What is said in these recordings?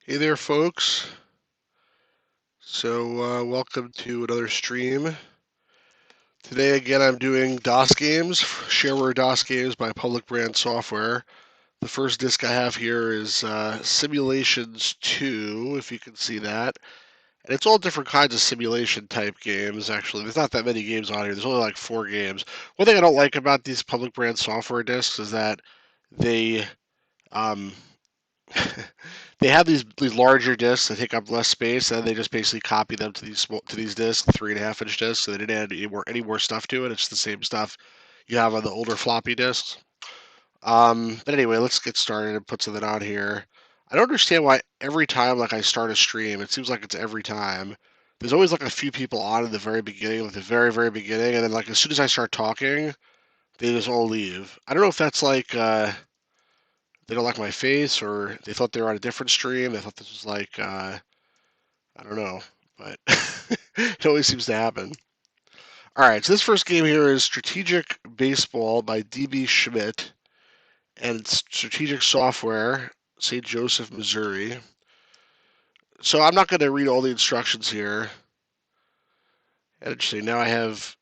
Hey there, folks. Welcome to another stream. Today, again, I'm doing DOS games, shareware DOS games by public brand software. The first disc I have here is Simulations 2, if you can see that. And it's all different kinds of simulation type games, actually. There's not that many games on here. There's only like 4 games. One thing I don't like about these public brand software discs is that they um, they have these larger discs that take up less space, and they just basically copy them to these discs, 3.5-inch discs. So they didn't add any more stuff to it. It's the same stuff you have on the older floppy disks. But anyway, let's get started and put something on here. I don't understand why every time like I start a stream, it seems like it's every time. There's always like a few people on in the very beginning, like the very, very beginning, and then like as soon as I start talking, they just all leave. I don't know if that's like they don't like my face, or they thought they were on a different stream. They thought this was like I don't know, but it always seems to happen. All right, so this first game here is Strategic Baseball by DB Schmidt, and it's Strategic Software, St. Joseph, Missouri. So I'm not going to read all the instructions here. Interesting. Now I have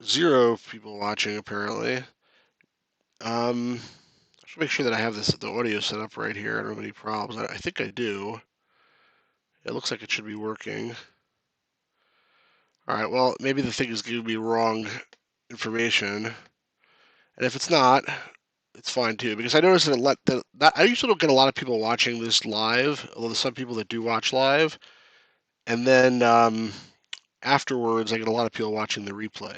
0 people watching apparently. I should make sure that I have the audio set up right here. I don't have any problems. I think I do. It looks like it should be working. All right, well, maybe the thing is giving me wrong information. And if it's not, it's fine too. Because I noticed that I usually don't get a lot of people watching this live, although there's some people that do watch live. And then afterwards, I get a lot of people watching the replay.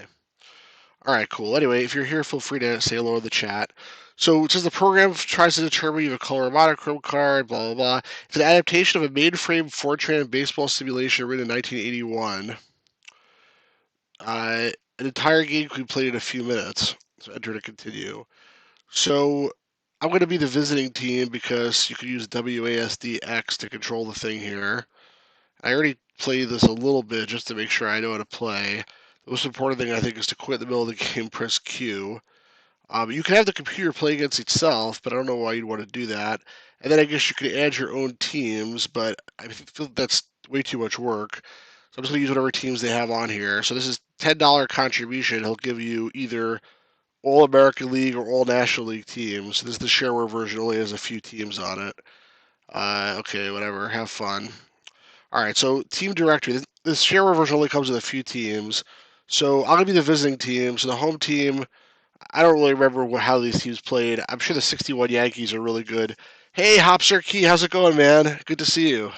All right, cool. Anyway, if you're here, feel free to say hello in the chat. So it says the program tries to determine you have a color monochrome card, blah, blah, blah. It's an adaptation of a mainframe Fortran baseball simulation written in 1981. An entire game can be played in a few minutes. So enter to continue. So I'm going to be the visiting team because you can use WASD-X to control the thing here. I already played this a little bit just to make sure I know how to play. The most important thing I think is to quit in the middle of the game, press Q. You can have the computer play against itself, but I don't know why you'd want to do that. And then I guess you could add your own teams, but I feel that's way too much work. So I'm just going to use whatever teams they have on here. So this is $10 contribution. He'll give you either All American League or All National League teams. This is the shareware version, only has a few teams on it. Okay, whatever. Have fun. All right, so team directory. This shareware version only comes with a few teams. So I'm going to be the visiting team. So the home team, I don't really remember how these teams played. I'm sure the 61 Yankees are really good. Hey, Hopser Key, how's it going, man? Good to see you.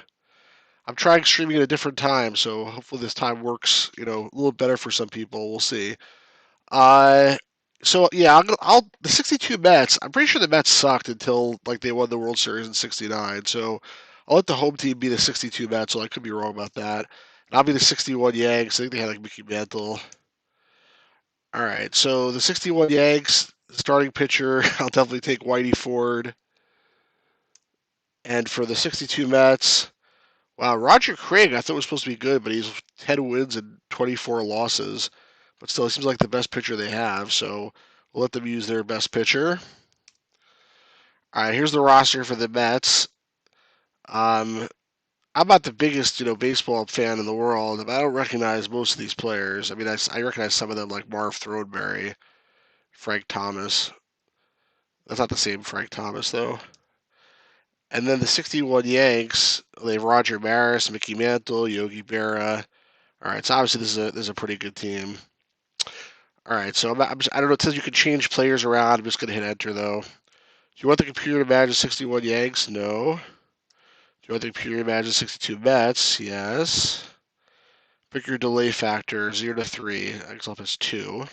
I'm trying streaming at a different time, so hopefully this time works, a little better for some people. We'll see. Uh, so yeah, the 62 Mets. I'm pretty sure the Mets sucked until like they won the World Series in '69. So I'll let the home team be the 62 Mets. So I could be wrong about that. And I'll be the 61 Yanks. I think they had like Mickey Mantle. All right, so the 61 Yanks starting pitcher, I'll definitely take Whitey Ford. And for the 62 Mets, wow, Roger Craig, I thought was supposed to be good, but he's 10 wins and 24 losses. But still, he seems like the best pitcher they have, so we'll let them use their best pitcher. All right, here's the roster for the Mets. I'm not the biggest, baseball fan in the world, but I don't recognize most of these players. I mean, I recognize some of them like Marv Throneberry, Frank Thomas. That's not the same Frank Thomas, though. And then the 61 Yanks, they have Roger Maris, Mickey Mantle, Yogi Berra. All right, so obviously this is a pretty good team. All right, so I don't know. It says you can change players around. I'm just gonna hit enter though. Do you want the computer to manage 61 Yanks? No. Do you want the computer to manage 62 Mets? Yes. Pick your delay factor 0 to 3. Excel is 2.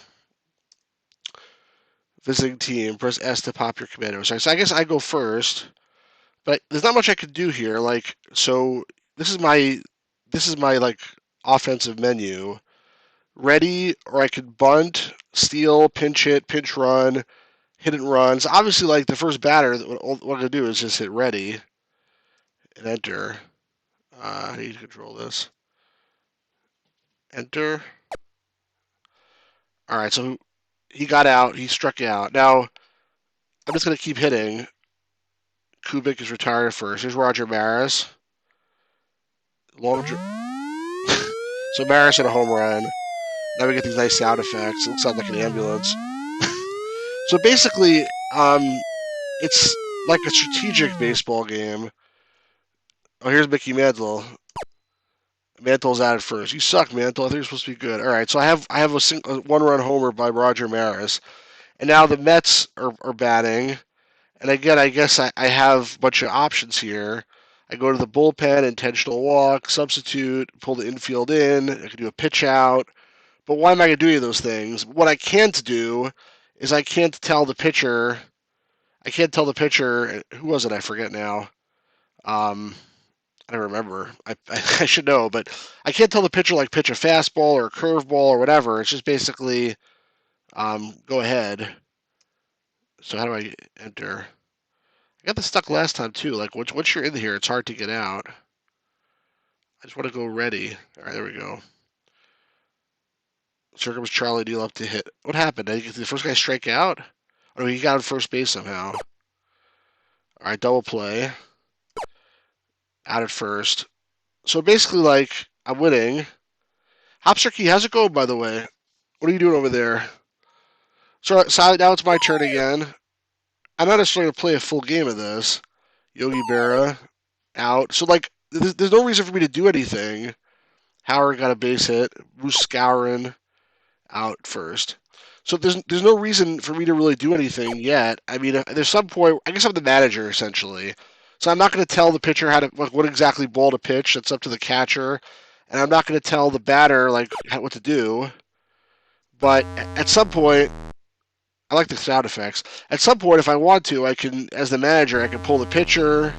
Visiting team. Press S to pop your commando. Sorry, so I guess I go first. But there's not much I could do here. Like, so this is my like offensive menu. Ready, or I could bunt, steal, pinch hit, pinch run, hit and run. So obviously, like the first batter, what I'm gonna do is just hit ready and enter. I need to control this. Enter. All right, so he got out. He struck out. Now I'm just gonna keep hitting. Kubik is retired first. Here's Roger Maris. long. So Maris hit a home run. Now we get these nice sound effects. It looks like an ambulance. So basically, it's like a strategic baseball game. Oh, here's Mickey Mantle. Mantle's at it first. You suck, Mantle. I think you're supposed to be good. All right, so I have a one-run homer by Roger Maris, and now the Mets are batting. And again, I guess I have a bunch of options here. I go to the bullpen, intentional walk, substitute, pull the infield in. I can do a pitch out. But why am I going to do any of those things? What I can't do is I can't tell the pitcher. I can't tell the pitcher. Who was it? I forget now. I don't remember. I should know, but I can't tell the pitcher like pitch a fastball or a curveball or whatever. It's just basically go ahead. So how do I enter? I got this stuck last time too. Like once you're in here, it's hard to get out. I just want to go ready. All right, there we go. So here comes Charlie Neal up to hit. What happened? Did the first guy strike out? Oh, no, he got on first base somehow. All right, double play. Out at first. So basically, like, I'm winning. Hopsturkey, how's it going, by the way? What are you doing over there? So now it's my turn again. I'm not necessarily going to play a full game of this. Yogi Berra, out. So, like, there's no reason for me to do anything. Howard got a base hit. Bruce Scourin, out first. So there's no reason for me to really do anything yet. I mean, there's some point. I guess I'm the manager essentially, so I'm not going to tell the pitcher how to what exactly ball to pitch. That's up to the catcher, and I'm not going to tell the batter like what to do. But at some point, I like the sound effects. At some point, if I want to, I can, as the manager, I can pull the pitcher.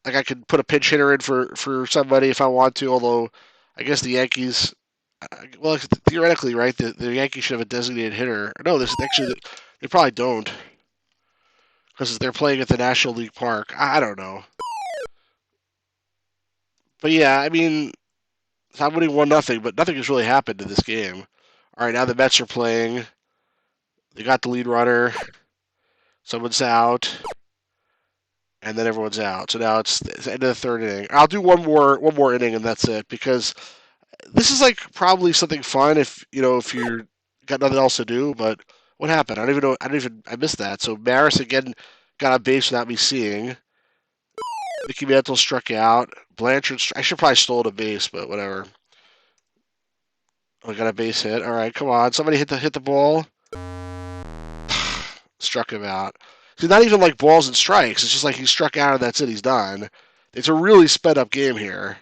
Like I could put a pinch hitter in for somebody if I want to. Although, I guess the Yankees. Well, theoretically, right? The Yankees should have a designated hitter. No, this actually they probably don't because they're playing at the National League Park. I don't know, but yeah, I mean, I'm winning 1-0, but nothing has really happened in this game. All right, now the Mets are playing. They got the lead runner. Someone's out, and then everyone's out. So now it's the end of the third inning. I'll do one more inning, and that's it because this is like probably something fun if you're got nothing else to do. But what happened? I don't even know. I missed that. So Maris again got on base without me seeing. Mickey Mantle struck out. Blanchard. I should probably stole a base, but whatever. I got a base hit. All right, come on. Somebody hit the ball. Struck him out. So not even like balls and strikes. It's just like he struck out and that's it. He's done. It's a really sped up game here.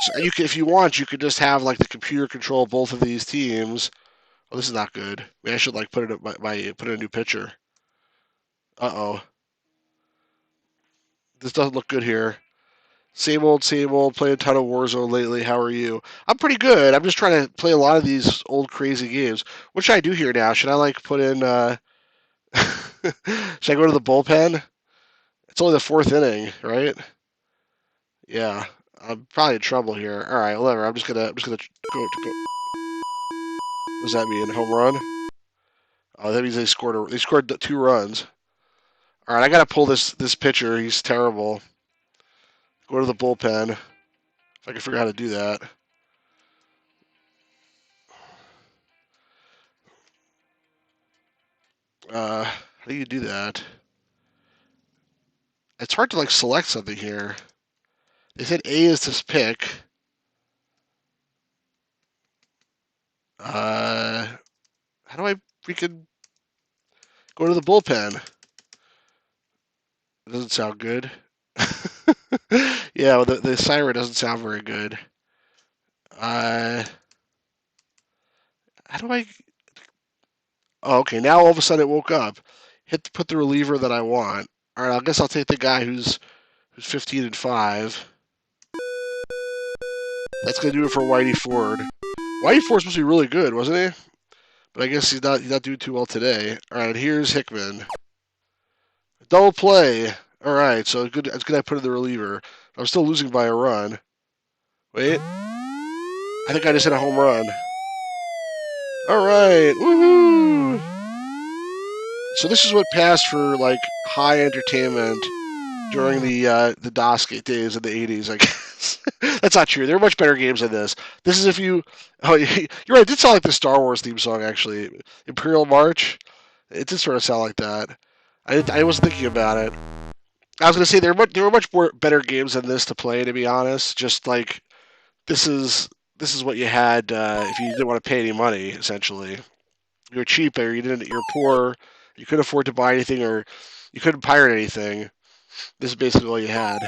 So if you want, you could just have like the computer control both of these teams. Oh, this is not good. Maybe I should like put in a new pitcher. Uh-oh. This doesn't look good here. Same old, playing a ton of Warzone lately. How are you? I'm pretty good. I'm just trying to play a lot of these old crazy games. What should I do here now? Should I like put in should I go to the bullpen? It's only the fourth inning, right? Yeah. I'm probably in trouble here. All right, whatever. I'm just gonna go. What does that mean? Home run? Oh, that means they scored 2 runs. All right, I gotta pull this pitcher. He's terrible. Go to the bullpen. If I can figure out how to do that. How do you do that? It's hard to like select something here. They said A is this pick. How do I freaking go to the bullpen? It doesn't sound good. Yeah, well, the siren doesn't sound very good. How do I? Oh, okay. Now all of a sudden it woke up. Put the reliever that I want. All right, I guess I'll take the guy who's 15-5. That's gonna do it for Whitey Ford. Whitey Ford's supposed to be really good, wasn't he? But I guess he's not doing too well today. All right, here's Hickman. Double play. All right, so good. It's good I put in the reliever. I'm still losing by a run. Wait, I think I just hit a home run. All right, woohoo! So this is what passed for like high entertainment during the DOS days in the 80s, I guess. That's not true. There are much better games than this. This is if you. Oh, you're right. It did sound like the Star Wars theme song, actually. Imperial March. It did sort of sound like that. I was thinking about it. I was gonna say there were much more better games than this to play, to be honest. Just like this is this is what you had if you didn't want to pay any money. Essentially, you're cheap or you're poor. You couldn't afford to buy anything or you couldn't pirate anything. This is basically all you had.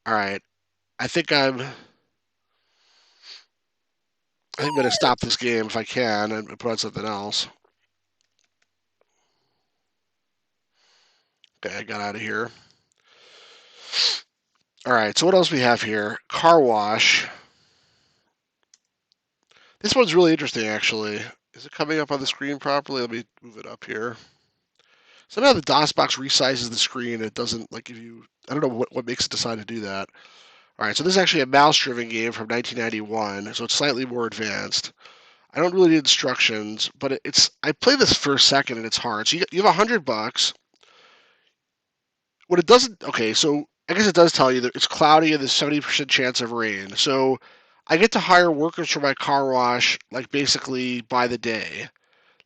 All right, I think I'm gonna stop this game if I can and put on something else. Okay, I got out of here. All right, so what else we have here? Carwash. This one's really interesting, actually. Is it coming up on the screen properly? Let me move it up here. Somehow the DOS box resizes the screen. It doesn't like if you. I don't know what makes it decide to do that. All right, so this is actually a mouse-driven game from 1991, so it's slightly more advanced. I don't really need instructions, but it's. I played this for a second and it's hard. So you have $100. What it doesn't. Okay, so I guess it does tell you that it's cloudy and there's 70% chance of rain. So I get to hire workers for my car wash like basically by the day.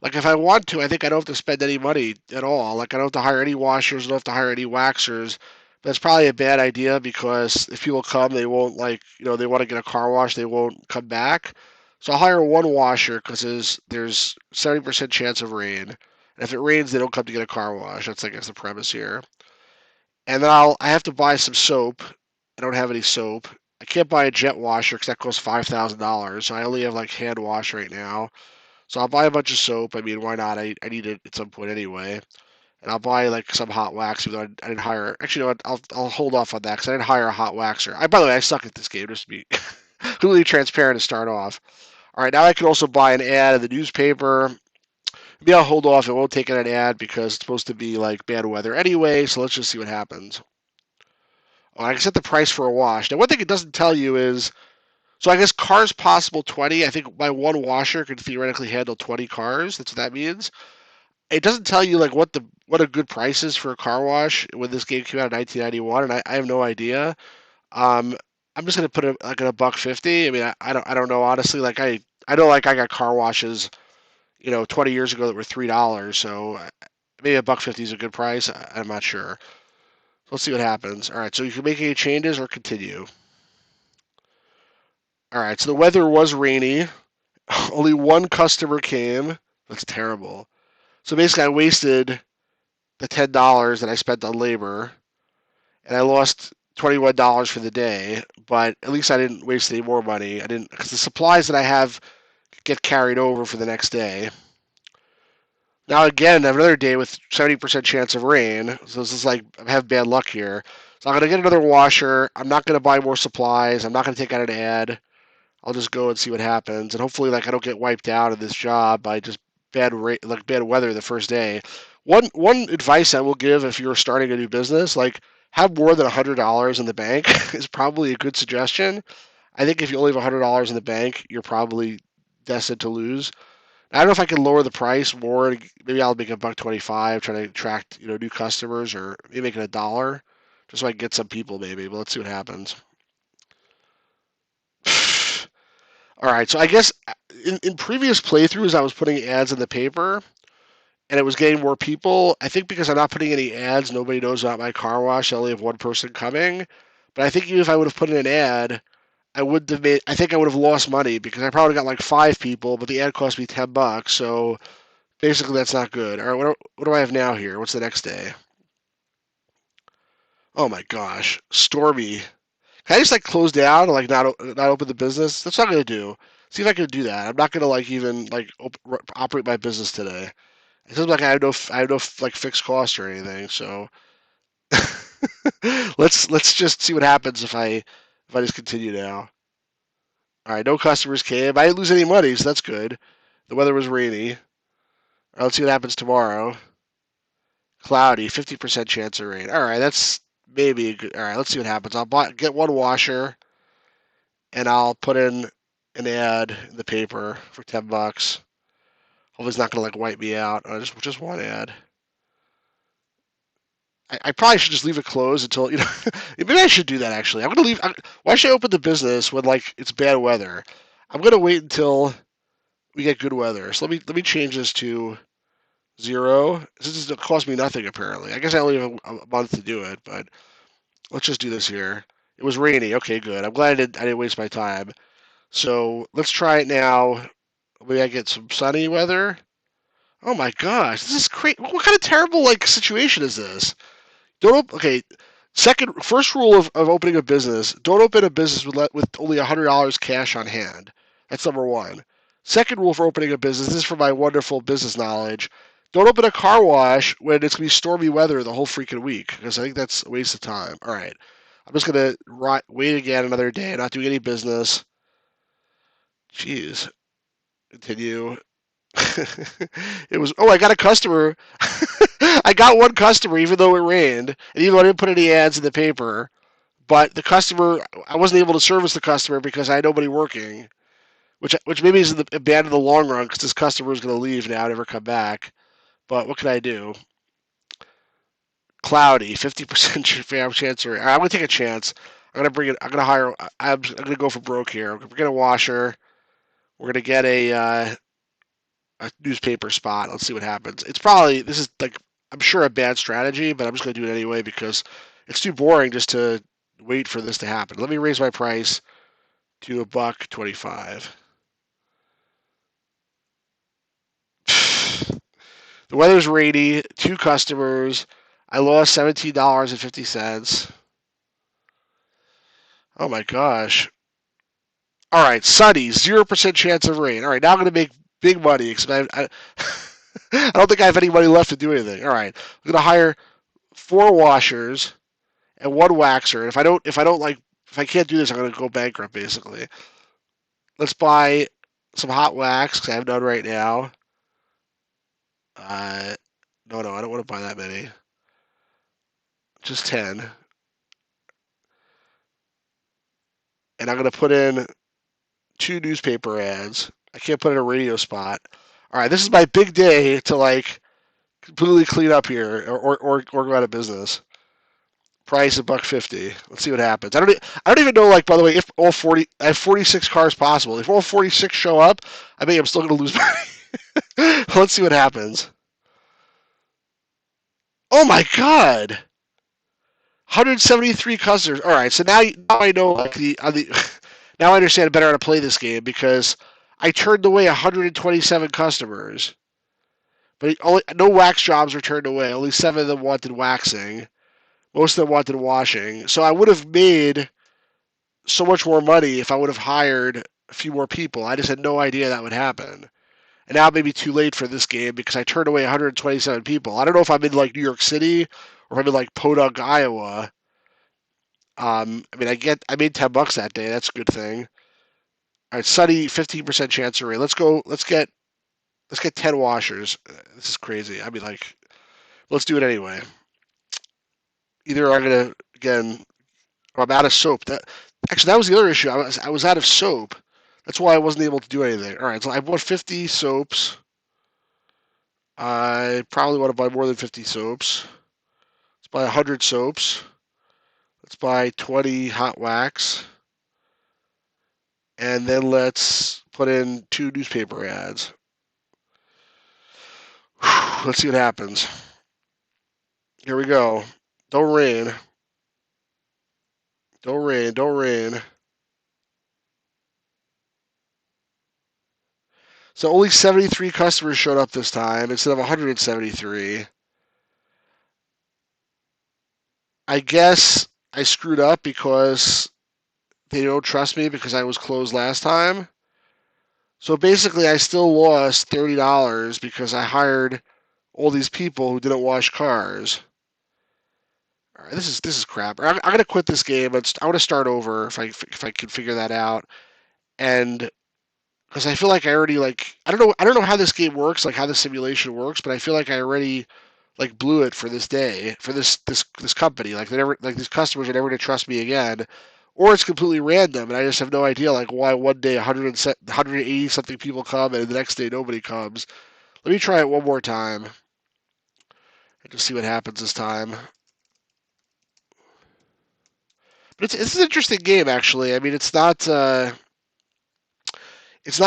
Like if I want to, I think I don't have to spend any money at all. Like I don't have to hire any washers, I don't have to hire any waxers. That's probably a bad idea because if people come, they won't they want to get a car wash, they won't come back. So I'll hire one washer because there's 70% chance of rain. And if it rains, they don't come to get a car wash. That's I guess the premise here. And then I have to buy some soap. I don't have any soap. I can't buy a jet washer because that costs $5,000. So I only have like hand wash right now. So I'll buy a bunch of soap. I mean, why not? I need it at some point anyway. And I'll buy like some hot wax, even though I didn't hire. Actually, you know what? I'll hold off on that because I didn't hire a hot waxer. By the way, I suck at this game. Just to be completely transparent to start off. All right, now I can also buy an ad in the newspaper. Maybe I'll hold off. It won't take in an ad because it's supposed to be like bad weather anyway. So let's just see what happens. Oh, I can set the price for a wash. Now, one thing it doesn't tell you is so I guess cars possible 20. I think my one washer could theoretically handle 20 cars. That's what that means. It doesn't tell you like what a good price is for a car wash when this game came out in 1991, and I have no idea. Um, I'm just gonna put it like at a buck 50. I mean, I don't know honestly. Like I know like I got car washes 20 years ago that were $3. So maybe a buck 50 is a good price. I'm not sure. Let's see what happens. All right, so you can make any changes or continue. All right, so the weather was rainy. Only one customer came. That's terrible. So basically, I wasted the $10 that I spent on labor, and I lost $21 for the day. But at least I didn't waste any more money. I didn't because the supplies that I have get carried over for the next day. Now again, I have another day with 70% chance of rain. So this is like I have bad luck here. So I'm gonna get another washer. I'm not gonna buy more supplies. I'm not gonna take out an ad. I'll just go and see what happens, and hopefully, like I don't get wiped out of this job by just bad weather the first day. One advice I will give if you're starting a new business, like have more than $100 in the bank is probably a good suggestion. I think if you only have $100 in the bank, you're probably destined to lose. I don't know if I can lower the price more. Maybe I'll make a buck 25, try to attract new customers, or maybe make it $1, just so I can get some people maybe. But let's see what happens. All right, so I guess in previous playthroughs, I was putting ads in the paper, and it was getting more people. I think because I'm not putting any ads, nobody knows about my car wash. I only have one person coming. But I think even if I would have put in an ad, I would have made. I think I would have lost money because I probably got like 5 people, but the ad cost me $10. So basically, that's not good. All right, what do I have now here? What's the next day? Oh my gosh, stormy. Can I just like close down and like not open the business? That's what I'm gonna do. See if I can do that. I'm not gonna like even like operate my business today. It seems like I have no like fixed costs or anything. So let's just see what happens if I just continue now. All right, no customers came. I didn't lose any money, so that's good. The weather was rainy. All right, let's see what happens tomorrow. Cloudy, 50% chance of rain. All right, that's maybe a good. All right, let's see what happens. Get one washer and I'll put in an ad in the paper for $10. Hopefully, it's not gonna like wipe me out. Just one ad. I probably should just leave it closed until, maybe I should do that actually. I'm gonna leave. Why should I open the business when like it's bad weather? I'm gonna wait until we get good weather. So let me change this to 0. This is gonna cost me nothing apparently. I guess I only have a month to do it, but let's just do this here. It was rainy. Okay, good. I'm glad I didn't waste my time. So let's try it now. Maybe I get some sunny weather. Oh my gosh, this is crazy. What kind of terrible like situation is this? Don't okay. First rule of opening a business: don't open a business with only $100 cash on hand. That's number one. Second rule for opening a business: this is from my wonderful business knowledge. Don't open a car wash when it's gonna be stormy weather the whole freaking week, because I think that's a waste of time. All right, I'm just gonna wait again another day, not doing any business. Jeez, continue. It was. Oh, I got a customer. I got one customer, even though it rained, and even though I didn't put any ads in the paper. But the customer, I wasn't able to service the customer because I had nobody working, which maybe is bad in the long run because this customer is going to leave now, never come back. But what can I do? Cloudy, 50% chance. I'm going to take a chance. I'm going to bring it. I'm going to hire. I'm going to go for broke here. We're going to get a washer. We're going to get a newspaper spot. Let's see what happens. This is like, I'm sure a bad strategy, but I'm just going to do it anyway because it's too boring just to wait for this to happen. Let me raise my price to $1.25. The weather's rainy, 2 customers. I lost $17.50. Oh my gosh. All right, sunny, 0% chance of rain. All right, now I'm going to make big money because I don't think I have any money left to do anything. All right, I'm going to hire 4 washers and 1 waxer. If I can't do this, I'm going to go bankrupt basically. Let's buy some hot wax because I have none right now. No, I don't want to buy that many. Just 10. And I'm going to put in 2 newspaper ads. I can't put in a radio spot. All right, this is my big day to like completely clean up here or go out of business. Price $1.50. Let's see what happens. I don't even know, like, by the way, if all 40 I have 46 cars possible. If all 46 show up, I think I'm still going to lose money. Let's see what happens. Oh my god. 173 customers. All right, so now I know like now I understand better how to play this game because I turned away 127 customers, but no wax jobs were turned away. Only 7 of them wanted waxing. Most of them wanted washing. So I would have made so much more money if I would have hired a few more people. I just had no idea that would happen. And now it may be too late for this game because I turned away 127 people. I don't know if I'm in like New York City or if I'm in like Podunk, Iowa. I mean, I made $10 that day. That's a good thing. All right, sunny, 15% chance of rain. Let's go. Let's get 10 washers. This is crazy. I mean, like, let's do it anyway. Either I'm gonna again, or I'm out of soap. That was the other issue. I was out of soap. That's why I wasn't able to do anything. All right, so I bought 50 soaps. I probably want to buy more than 50 soaps. Let's buy 100 soaps. Let's buy 20 hot wax. And then let's put in 2 newspaper ads. Let's see what happens. Here we go. Don't rain. Don't rain. Don't rain. So only 73 customers showed up this time instead of 173. I guess I screwed up because they don't trust me because I was closed last time. So basically, I still lost $30 because I hired all these people who didn't wash cars. All right, this is crap. I'm gonna quit this game. I want to start over if I can figure that out. And because I feel like I already like I don't know how this game works, like how the simulation works, but I feel like I already like blew it for this day for this company. Like they never like these customers are never gonna trust me again, or it's completely random and I just have no idea like why one day 180 something people come and the next day nobody comes. Let me try it one more time and just see what happens this time. But it's an interesting game, actually. I mean, it's not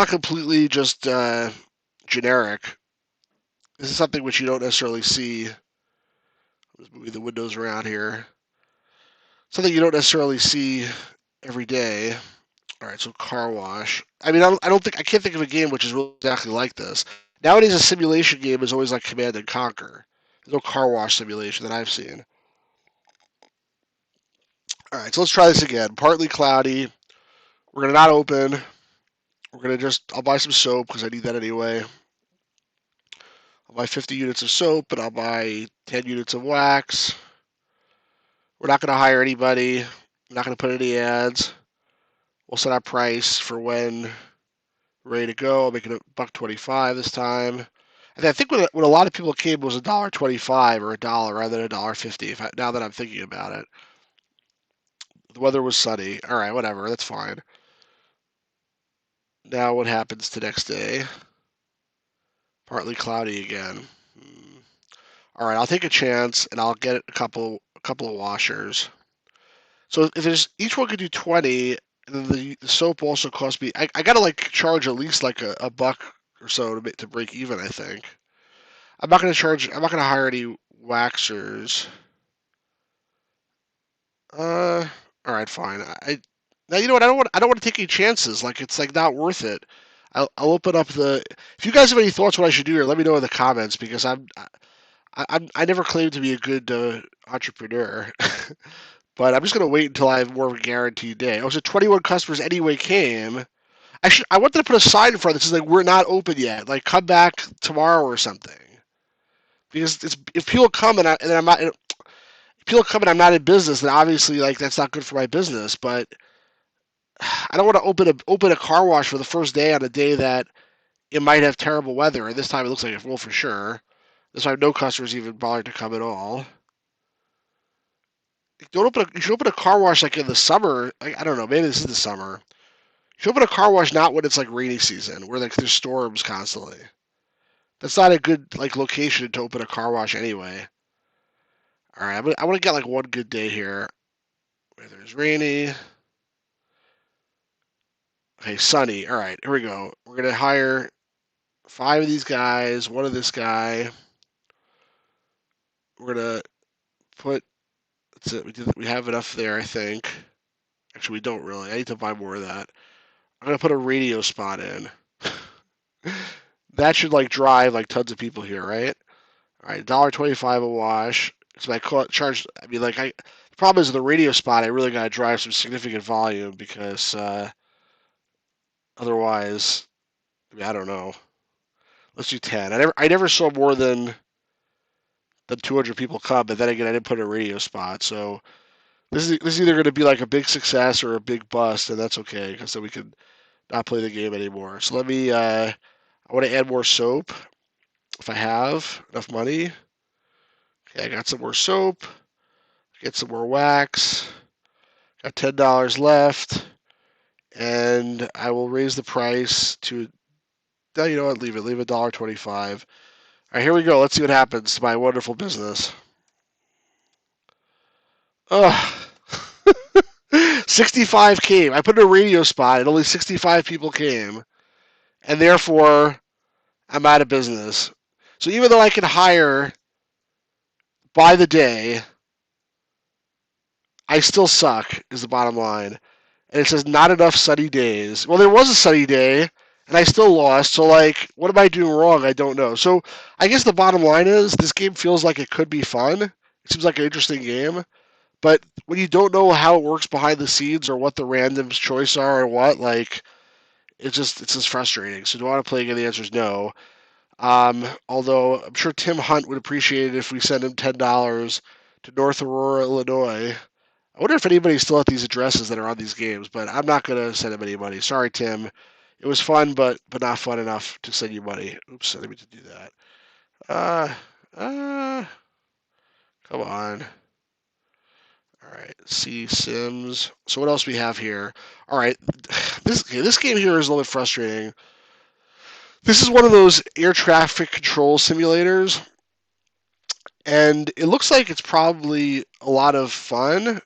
completely just generic. This is something which you don't necessarily see. Let's move the windows around here. Something you don't necessarily see every day. All right, so car wash. I mean, I can't think of a game which is really exactly like this. Nowadays, a simulation game is always like Command and Conquer. There's no car wash simulation that I've seen. All right, so let's try this again. Partly cloudy. We're gonna not open. We're gonna I'll buy some soap because I need that anyway. I'll buy 50 units of soap and I'll buy 10 units of wax. We're not gonna hire anybody. We're not gonna put any ads. We'll set our price for when we're ready to go. I'll make it $1.25 this time. And I think when a lot of people came, it was $1.25 or $1 rather than $1.50. Now that I'm thinking about it, the weather was sunny. All right, whatever, that's fine. Now what happens the next day? Partly cloudy again. All right, I'll take a chance and I'll get a couple of washers. So if there's each one could do 20, and then the soap also cost me. I gotta like charge at least like a buck or so to break even. I think I'm not gonna charge. I'm not gonna hire any waxers. All right, fine. Now you know what? I don't want to take any chances. Like it's like not worth it. I'll open up the. If you guys have any thoughts what I should do here, let me know in the comments because I never claimed to be a good entrepreneur. But I'm just gonna wait until I have more of a guaranteed day. Oh, so 21 customers anyway came. I wanted to put a sign in front that says like we're not open yet. Like come back tomorrow or something. Because if people come and I'm not, if people come and I'm not in business, then obviously like that's not good for my business. But I don't want to open a car wash for the first day on a day that it might have terrible weather. And this time it looks like it will for sure. This time no customers even bothered to come at all. You should open a car wash like in the summer. Like, I don't know. Maybe this is the summer. You should open a car wash not when it's like rainy season, where like there's storms constantly. That's not a good like location to open a car wash anyway. All right, I want to get like one good day here. Where there's rainy. Okay, sunny. All right, here we go. We're gonna hire 5 of these guys, 1 of this guy. We're gonna put. That's it. We have enough there, I think. Actually, we don't really. I need to buy more of that. I'm gonna put a radio spot in. That should like drive like tons of people here, right? All right, $1.25 a wash. So I charge. I mean, the problem is the radio spot. I really gotta drive some significant volume because otherwise, I mean, I don't know. Let's do 10. I never saw more than 200 people come, but then again, I didn't put a radio spot. So this is either going to be like a big success or a big bust, and that's okay because then we can not play the game anymore. So let me. I want to add more soap if I have enough money. Okay, I got some more soap. Get some more wax. Got $10 left, and I will raise the price to. No, you know what? Leave it. Leave it $1.25. All right, here we go. Let's see what happens to my wonderful business. Ugh. 65 came. I put in a radio spot, and only 65 people came, and therefore I'm out of business. So even though I can hire by the day, I still suck. Is the bottom line. And it says not enough sunny days. Well, there was a sunny day, and I still lost. So like, what am I doing wrong? I don't know. So I guess the bottom line is this game feels like it could be fun. It seems like an interesting game. But when you don't know how it works behind the scenes or what the random choice are or what, like, it's just frustrating. So do I want to play again? The answer is no. Although I'm sure Tim Hunt would appreciate it if we send him $10 to North Aurora, Illinois. I wonder if anybody's still at these addresses that are on these games, but I'm not gonna send him any money. Sorry, Tim. It was fun, but not fun enough to send you money. Oops, I didn't mean to do that. Uh, uh, come on. All right, C Sims. So what else we have here? All right, this game here is a little bit frustrating. This is one of those air traffic control simulators, and it looks like it's probably a lot of fun,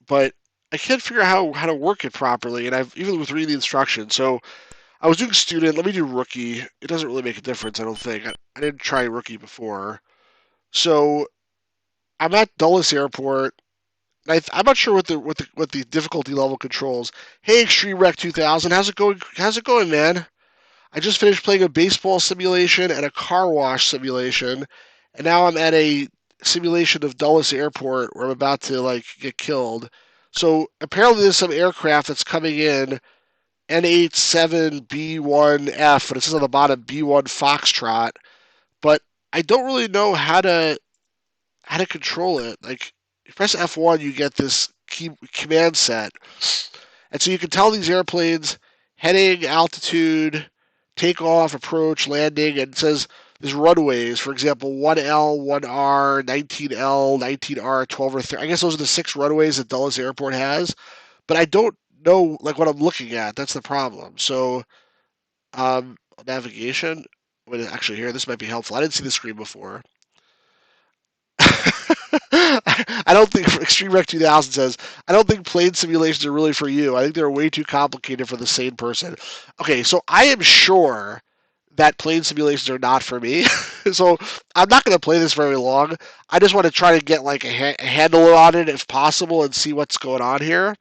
but I can't figure out how to work it properly, and I've even with reading the instructions. So I was doing student. Let me do rookie. It doesn't really make a difference, I don't think. I didn't try rookie before. So I'm at Dulles Airport. I'm not sure what the difficulty level controls. Hey, Extreme Rec 2000, how's it going? How's it going, man? I just finished playing a baseball simulation and a car wash simulation, and now I'm at a simulation of Dulles Airport where I'm about to like get killed. So apparently there's some aircraft that's coming in, N87B1F, but it says on the bottom B1 Foxtrot, but I don't really know how to control it. Like, you press F1, you get this command set. And so you can tell these airplanes heading, altitude, takeoff, approach, landing, and it says there's runways. For example, 1L, 1R, 19L, 19R, 12 or 13. I guess those are the 6 runways that Dulles Airport has. But I don't know like what I'm looking at. That's the problem. So navigation. Wait, actually, here, this might be helpful. I didn't see the screen before. I don't think Extreme Rec 2000 says, I don't think plane simulations are really for you. I think they're way too complicated for the sane person. Okay, so I am sure that plane simulations are not for me. So I'm not going to play this very long. I just want to try to get like a handle on it if possible and see what's going on here.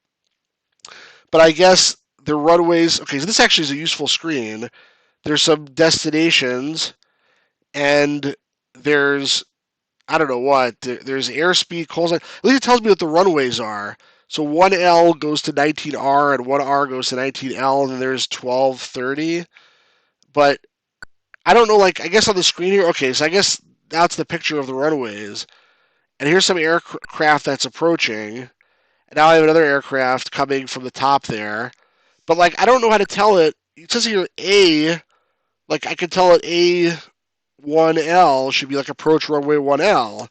But I guess the runways, okay, so this actually is a useful screen. There's some destinations and there's I don't know what. There's airspeed, calls. At least it tells me what the runways are. So 1L goes to 19R and 1R goes to 19L, and then there's 1230. But I don't know, like, I guess on the screen here, okay, so I guess that's the picture of the runways. And here's some aircraft that's approaching. And now I have another aircraft coming from the top there. But, like, I don't know how to tell it. It says here A, like, I can tell it A1L should be like approach runway 1L.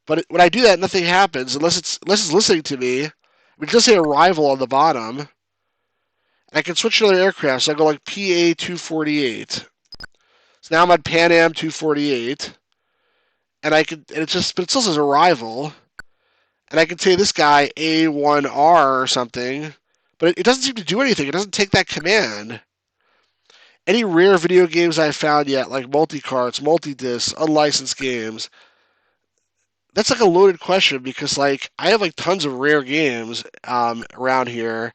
But when I do that, nothing happens unless it's listening to me. I mean, it does say arrival on the bottom. I can switch to another aircraft, so I go like PA 248. So now I'm on Pan Am 248, and it still says arrival, and I can say this guy A1R or something, but it doesn't seem to do anything. It doesn't take that command. Any rare video games I've found yet, like multi-carts, multi-discs, unlicensed games, that's like a loaded question because like I have like tons of rare games around here.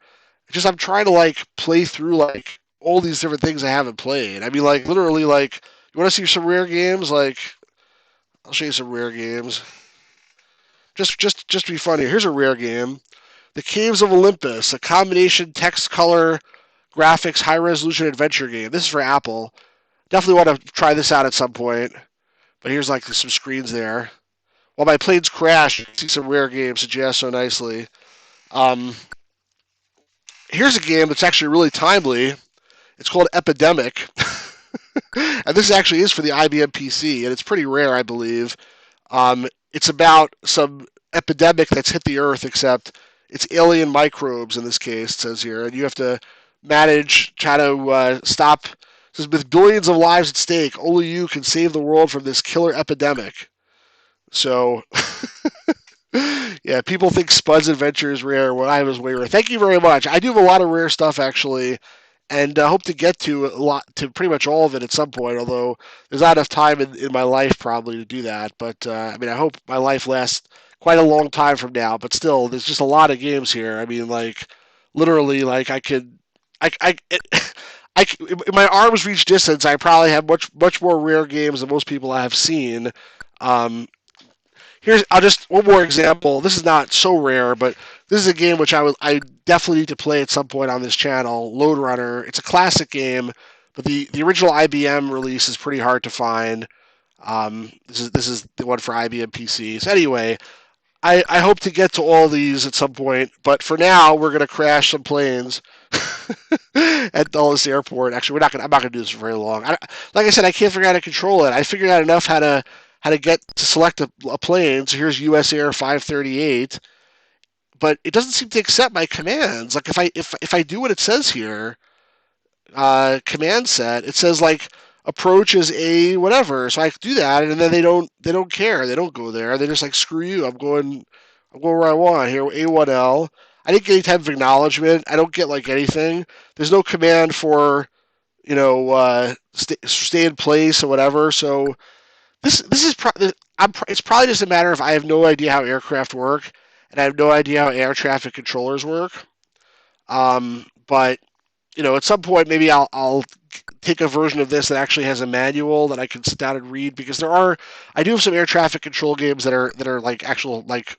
Just I'm trying to like play through like all these different things I haven't played. I mean like literally like you want to see some rare games? Like I'll show you some rare games. Just to be funny. Here's a rare game. The Caves of Olympus, a combination text color graphics high resolution adventure game. This is for Apple. Definitely want to try this out at some point. But here's like some screens there. While my planes crash, you can see some rare games suggest so nicely. Um, Here's a game that's actually really timely. It's called Epidemic. And this actually is for the IBM PC, and it's pretty rare, I believe. It's about some epidemic that's hit the Earth, except it's alien microbes in this case, it says here. And you have to try to stop. It says, with billions of lives at stake, only you can save the world from this killer epidemic. So, yeah, people think Spud's Adventure is rare when I was way rare. Thank you very much. I do have a lot of rare stuff, actually, and I hope to get to pretty much all of it at some point, although there's not enough time in my life probably to do that. But, I mean, I hope my life lasts quite a long time from now, but still, there's just a lot of games here. I mean, like, literally, like, in my arm's reach distance, I probably have much more rare games than most people I have seen. Um, I'll just one more example. This is not so rare, but this is a game which I definitely need to play at some point on this channel. Lode Runner. It's a classic game, but the original IBM release is pretty hard to find. This is the one for IBM PC. So anyway, I hope to get to all these at some point, but for now we're gonna crash some planes at Dulles Airport. Actually, I'm not gonna do this for very long. Like I said, I can't figure out how to control it. I figured out enough how to get to select a plane. So here's US Air 538, but it doesn't seem to accept my commands. Like if I do what it says here, command set, it says like approach is a whatever. So I do that, and then they don't care. They don't go there. They're just like screw you. I'm going where I want here. A1L. I didn't get any type of acknowledgement. I don't get like anything. There's no command for stay in place or whatever. So this is it's probably just a matter of I have no idea how aircraft work, and I have no idea how air traffic controllers work. But at some point maybe I'll take a version of this that actually has a manual that I can sit down and read, because I do have some air traffic control games that are like actual, like,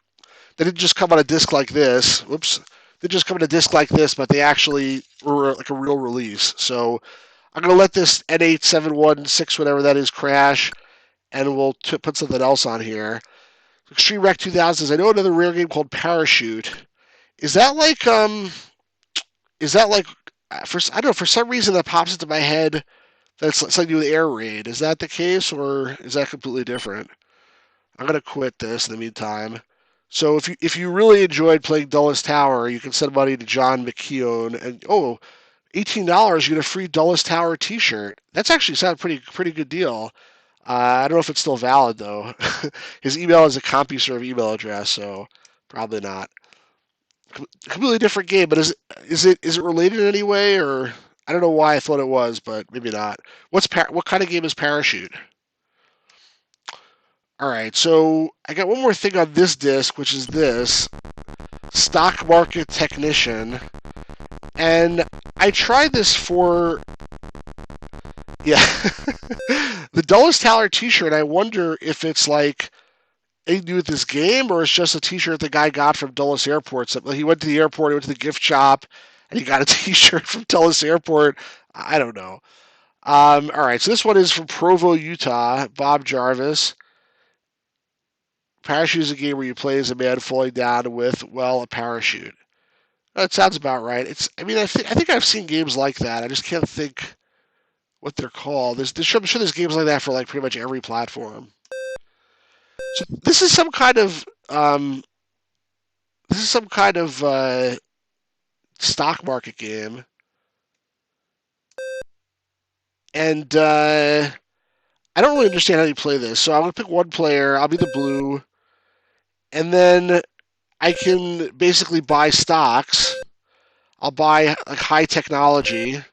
they didn't just come on a disc like this. Whoops. They just come on a disc like this, but they actually were like a real release. So I'm going to let this N8716, whatever that is, crash, and we'll put something else on here. Extreme Wreck 2000s. I know another rare game called Parachute. Is that like I don't know, for some reason that pops into my head that's something to do with air raid. Is that the case, or is that completely different? I'm gonna quit this in the meantime. So if you really enjoyed playing Dulles Tower, you can send money to John McKeown, and $18, you get a free Dulles Tower T-shirt. That's actually sounds pretty good deal. I don't know if it's still valid though. His email is a CompuServe email address, so probably not. Completely different game, but is it related in any way, or I don't know why I thought it was, but maybe not. What kind of game is Parachute? All right, so I got one more thing on this disc, which is this Stock Market Technician, and I tried this for the Dulles Tower T-shirt. I wonder if it's like anything to do with this game, or it's just a T-shirt the guy got from Dulles Airport. So he went to the airport, he went to the gift shop, and he got a T-shirt from Dulles Airport. I don't know. All right, so this one is from Provo, Utah. Bob Jarvis. Parachute is a game where you play as a man falling down with, well, a parachute. That sounds about right. I think I've seen games like that. I just can't think what they're called. I'm sure there's games like that for like pretty much every platform. So this is some kind of stock market game, and I don't really understand how you play this. So I'm gonna pick one player. I'll be the blue, and then I can basically buy stocks. I'll buy like high technology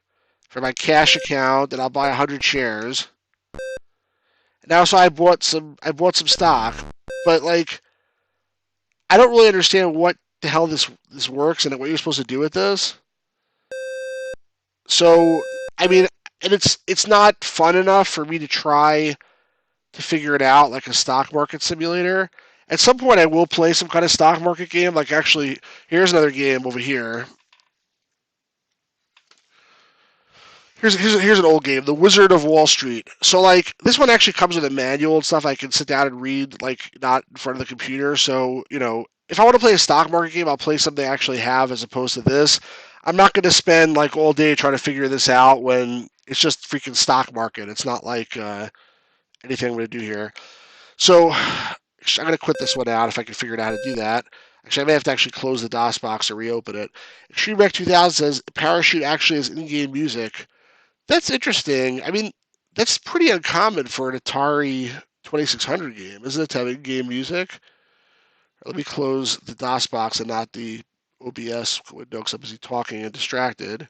for my cash account, and I'll buy 100 shares. Now, so I bought some stock, but like I don't really understand what the hell this works and what you're supposed to do with this. So and it's not fun enough for me to try to figure it out like a stock market simulator. At some point, I will play some kind of stock market game. Like, actually, here's another game over here. Here's an old game, The Wizard of Wall Street. So, like, this one actually comes with a manual and stuff I can sit down and read, like, not in front of the computer. So, if I want to play a stock market game, I'll play something I actually have as opposed to this. I'm not going to spend, like, all day trying to figure this out when it's just freaking stock market. It's not like anything I'm going to do here. So, I'm going to quit this one out if I can figure out how to do that. Actually, I may have to actually close the DOS box or reopen it. Extreme Wreck 2000 says Parachute actually has in-game music. That's interesting. That's pretty uncommon for an Atari 2600 game, isn't it, to have in-game music? Let me close the DOS box and not the OBS window because I'm busy talking and distracted.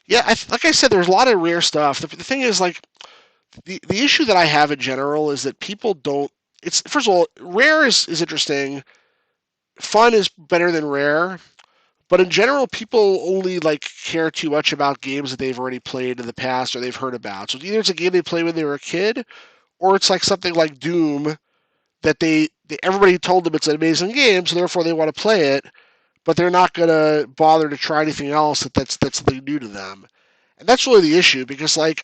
Yeah, like I said, there's a lot of rare stuff. The thing is, like, the issue that I have in general is that people don't. First of all, rare is interesting. Fun is better than rare. But in general, people only like care too much about games that they've already played in the past or they've heard about. So either it's a game they played when they were a kid, or it's like something like Doom that everybody told them it's an amazing game, so therefore they want to play it, but they're not gonna bother to try anything else that's something new to them. And that's really the issue, because like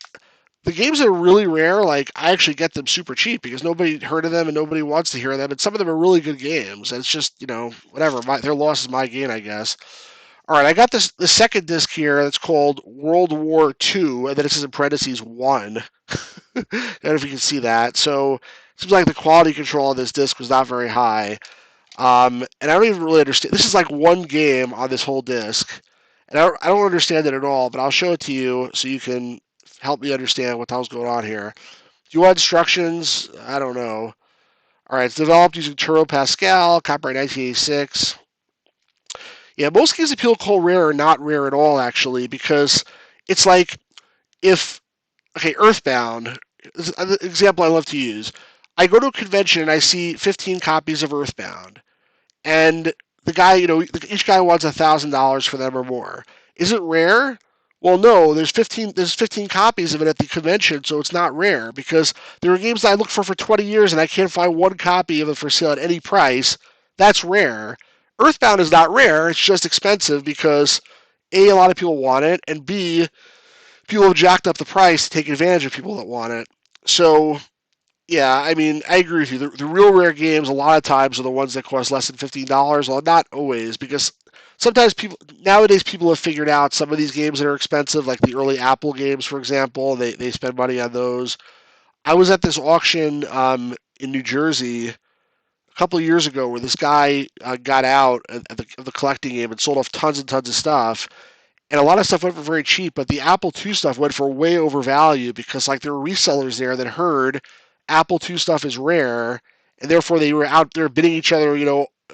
the games that are really rare, like I actually get them super cheap because nobody heard of them and nobody wants to hear them, and some of them are really good games. And it's just whatever. Their loss is my gain, I guess. All right, I got the second disc here that's called World War II, and then it says in parentheses 1. I don't know if you can see that. So it seems like the quality control on this disc was not very high. And I don't even really understand. This is like one game on this whole disc, and I don't understand it at all, but I'll show it to you so you can help me understand what the hell's going on here. Do you want instructions? I don't know. All right, it's developed using Turbo Pascal, copyright 1986. Yeah, most games that people call rare are not rare at all, actually, because it's like if, okay, Earthbound, this is an example I love to use. I go to a convention and I see 15 copies of Earthbound, and the guy, each guy wants $1,000 for them or more. Is it rare? Well, no. There's 15 copies of it at the convention, so it's not rare because there are games that I look for 20 years and I can't find one copy of it for sale at any price. That's rare. Earthbound is not rare. It's just expensive because a lot of people want it, and b people have jacked up the price to take advantage of people that want it. So yeah, I mean, I agree with you. The real rare games, a lot of times, are the ones that cost less than $15. Well, not always, because sometimes nowadays, people have figured out some of these games that are expensive, like the early Apple games, for example. They spend money on those. I was at this auction in New Jersey a couple of years ago where this guy got out at the collecting game and sold off tons and tons of stuff, and a lot of stuff went for very cheap, but the Apple II stuff went for way over value because like there were resellers there that heard Apple II stuff is rare, and therefore they were out there bidding each other,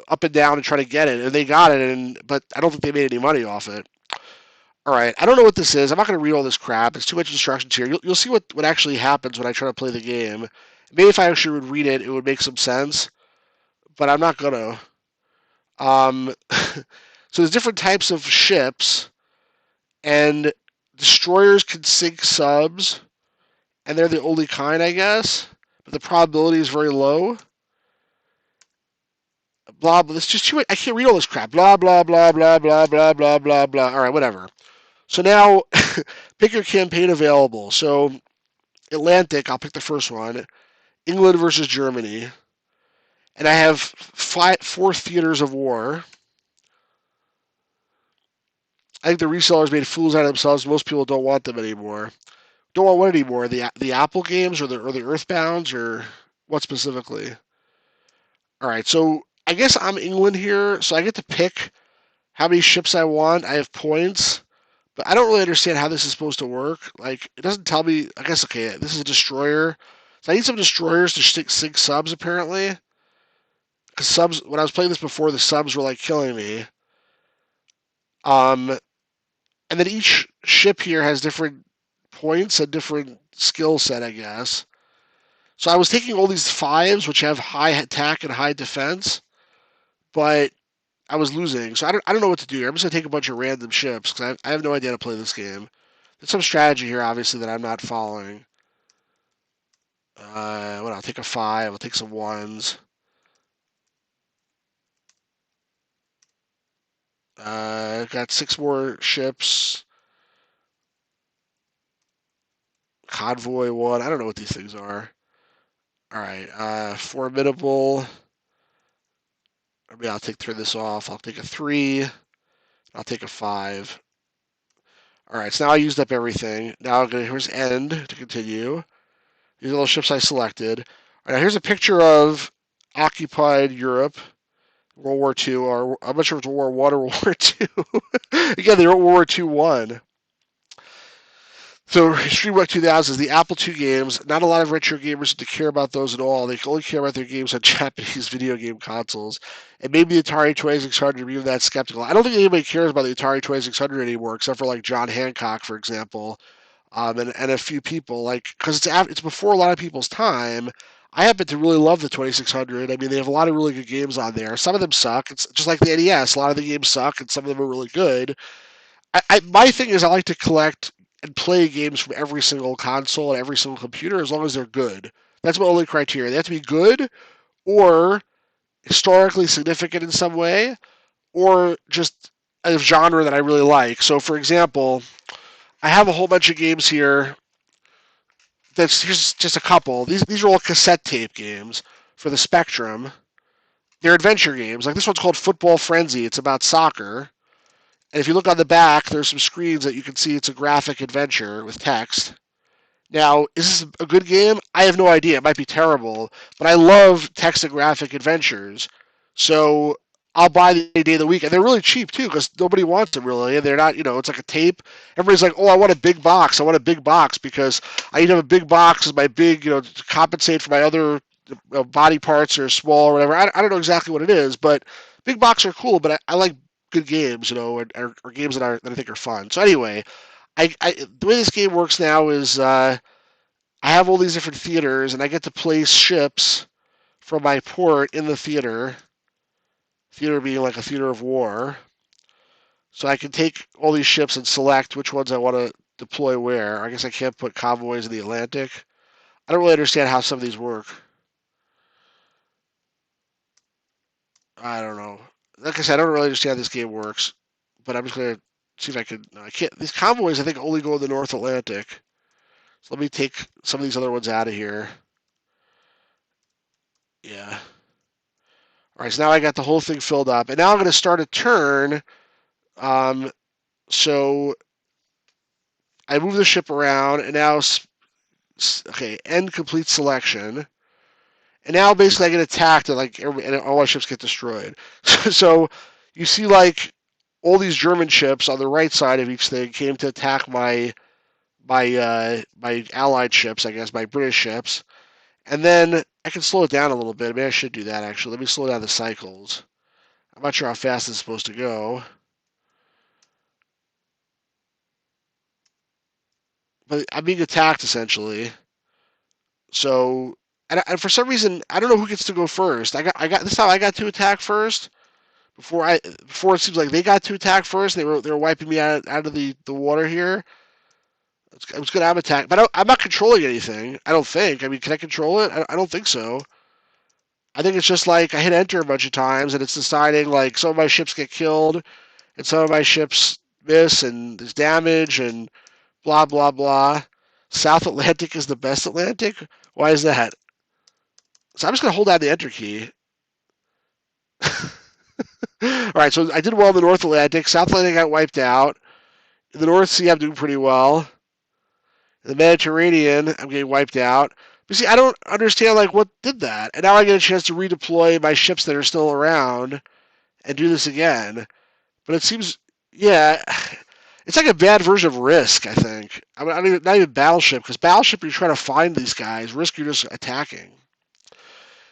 up and down to try to get it, and they got it, but I don't think they made any money off it. All right, I don't know what this is. I'm not going to read all this crap. It's too much instructions here. You'll see what actually happens when I try to play the game. Maybe if I actually would read it, it would make some sense, but I'm not going to. So there's different types of ships, and destroyers can sink subs, and they're the only kind, I guess. But the probability is very low. Blah, blah. It's just too much. I can't read all this crap. Blah, blah, blah, blah, blah, blah, blah, blah, blah. All right, whatever. So now, pick your campaign available. So, Atlantic, I'll pick the first one. England versus Germany. And I have four theaters of war. I think the resellers made fools out of themselves. Most people don't want them anymore. Don't want what anymore? The Apple games or the Earthbounds or what specifically? All right, so I guess I'm England here, so I get to pick how many ships I want. I have points, but I don't really understand how this is supposed to work. Like, it doesn't tell me. I guess okay, this is a destroyer, so I need some destroyers to sink subs apparently. Because subs, when I was playing this before, the subs were like killing me. Um, and then each ship here has different points and different skill set, I guess. So I was taking all these fives, which have high attack and high defense, but I was losing. So I don't know what to do here. I'm just going to take a bunch of random ships because I have no idea how to play this game. There's some strategy here, obviously, that I'm not following. I'll take a five. I'll take some ones. Got six more ships. Convoy one. I don't know what these things are. All right. Formidable. Maybe I'll turn this off. I'll take a three. I'll take a five. All right, so now I used up everything. Now here's end to continue. These are the ships I selected. All right, now here's a picture of occupied Europe, World War II, or I'm not sure if it's World War I or World War II. Again, they wrote World War II one. So Streamwreck 2000 the Apple II games. Not a lot of retro gamers seem to care about those at all. They only care about their games on Japanese video game consoles. And maybe the Atari 2600, even that skeptical. I don't think anybody cares about the Atari 2600 anymore, except for like John Hancock, for example, and a few people. Like, because it's before a lot of people's time. I happen to really love the 2600. I mean, they have a lot of really good games on there. Some of them suck. It's just like the NES. A lot of the games suck, and some of them are really good. My thing is I like to collect and play games from every single console and every single computer as long as they're good. That's my only criteria. They have to be good or historically significant in some way or just a genre that I really like. So, for example, I have a whole bunch of games here. Here's just a couple. These are all cassette tape games for the Spectrum. They're adventure games. Like this one's called Football Frenzy. It's about soccer. And if you look on the back, there's some screens that you can see it's a graphic adventure with text. Now, is this a good game? I have no idea. It might be terrible, but I love text and graphic adventures. So I'll buy the day of the week, and they're really cheap too because nobody wants them really. And they're not, it's like a tape. Everybody's like, oh, I want a big box. I want a big box because I need to have a big box as my big, to compensate for my other body parts or small or whatever. I don't know exactly what it is, but big box are cool. But I like good games, or games that I think are fun. So anyway, the way this game works now is I have all these different theaters, and I get to place ships from my port in the theater. Theater being like a theater of war. So I can take all these ships and select which ones I want to deploy where. I guess I can't put convoys in the Atlantic. I don't really understand how some of these work. I don't know. Like I said, I don't really understand how this game works, but I'm just gonna see if I can. No, I can't. These convoys, I think, only go in the North Atlantic. So let me take some of these other ones out of here. Yeah. All right. So now I got the whole thing filled up, and now I'm gonna start a turn. Um, so I move the ship around, and now okay, end complete selection. And now basically I get attacked and and all my ships get destroyed. So you see like all these German ships on the right side of each thing came to attack my allied ships, I guess, my British ships. And then I can slow it down a little bit. Maybe I should do that actually. Let me slow down the cycles. I'm not sure how fast it's supposed to go. But I'm being attacked essentially. So and for some reason I don't know who gets to go first. I got this time I got to attack first. Before it seems like they got to attack first. They were wiping me out of the water here. I was gonna have attack, but I'm not controlling anything. I don't think. I mean, can I control it? I don't think so. I think it's just like I hit enter a bunch of times, and it's deciding like some of my ships get killed, and some of my ships miss, and there's damage, and blah blah blah. South Atlantic is the best Atlantic. Why is that? So I'm just gonna hold down the enter key. All right, so I did well in the North Atlantic. South Atlantic got wiped out. In the North Sea, I'm doing pretty well. In the Mediterranean, I'm getting wiped out. But see, I don't understand like what did that. And now I get a chance to redeploy my ships that are still around and do this again. But it seems, yeah, it's like a bad version of Risk. I think. I mean, not even Battleship, because Battleship you're trying to find these guys. Risk you're just attacking.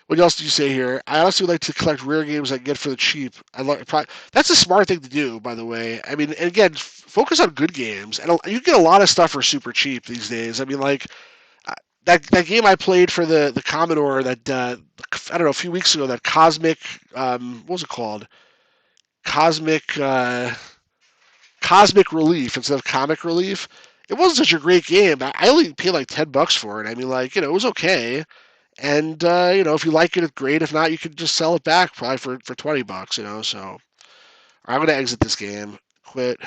What else do you say here? I also like to collect rare games I get for the cheap. That's a smart thing to do, by the way. I mean, and again, focus on good games, and you get a lot of stuff for super cheap these days. I mean, like that game I played for the Commodore that I don't know a few weeks ago. That Cosmic, what was it called? Cosmic Cosmic Relief instead of Comic Relief. It wasn't such a great game. I only paid like $10 for it. I mean, like it was okay. And if you like it, it's great. If not, you could just sell it back probably for $20. So I'm gonna exit this game. Quit.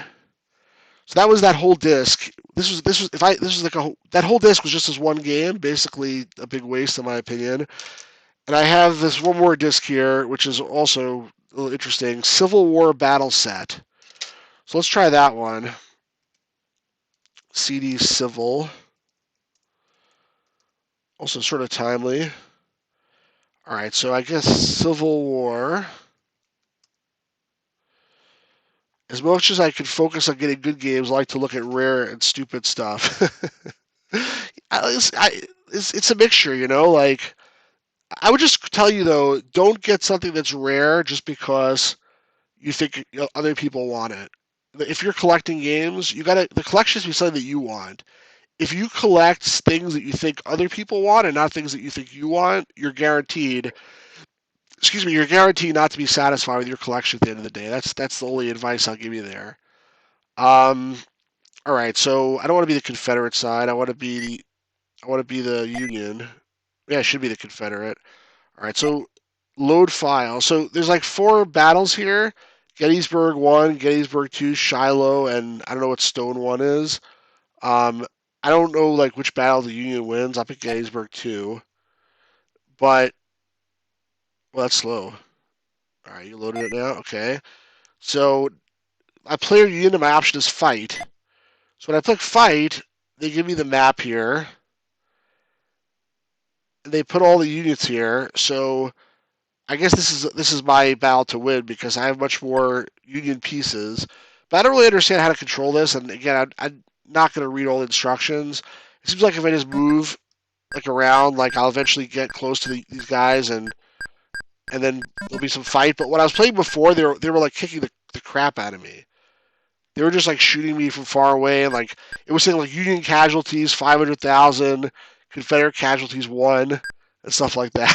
So that was that whole disc. This was like that whole disc was just this one game, basically a big waste in my opinion. And I have this one more disc here, which is also a little interesting. Civil War Battle Set. So let's try that one. CD Civil. Also sort of timely. All right, so I guess Civil War. As much as I could focus on getting good games, I like to look at rare and stupid stuff. It's a mixture, Like I would just tell you though, don't get something that's rare just because you think other people want it. If you're collecting games, the collection should be something that you want. If you collect things that you think other people want and not things that you think you want, you're guaranteed. Excuse me, you're guaranteed not to be satisfied with your collection at the end of the day. That's the only advice I'll give you there. Um, all right, so I don't want to be the Confederate side. I want to be the Union. Yeah, I should be the Confederate. All right, so load file. So there's like 4 battles here. Gettysburg 1, Gettysburg 2, Shiloh, and I don't know what Stone 1 is. Um, I don't know like which battle the Union wins. I'll pick Gettysburg 2. But well, that's slow. All right, you loaded it now. Okay. So I player Union, and my option is fight. So when I click fight, they give me the map here. They put all the units here. So I guess this is my battle to win because I have much more Union pieces. But I don't really understand how to control this. And again, I'm not going to read all the instructions. It seems like if I just move like around, like I'll eventually get close to these guys and then there'll be some fight. But when I was playing before, they were like kicking the the crap out of me. They were just like shooting me from far away, and like it was saying like Union casualties 500,000, Confederate casualties 1, and stuff like that.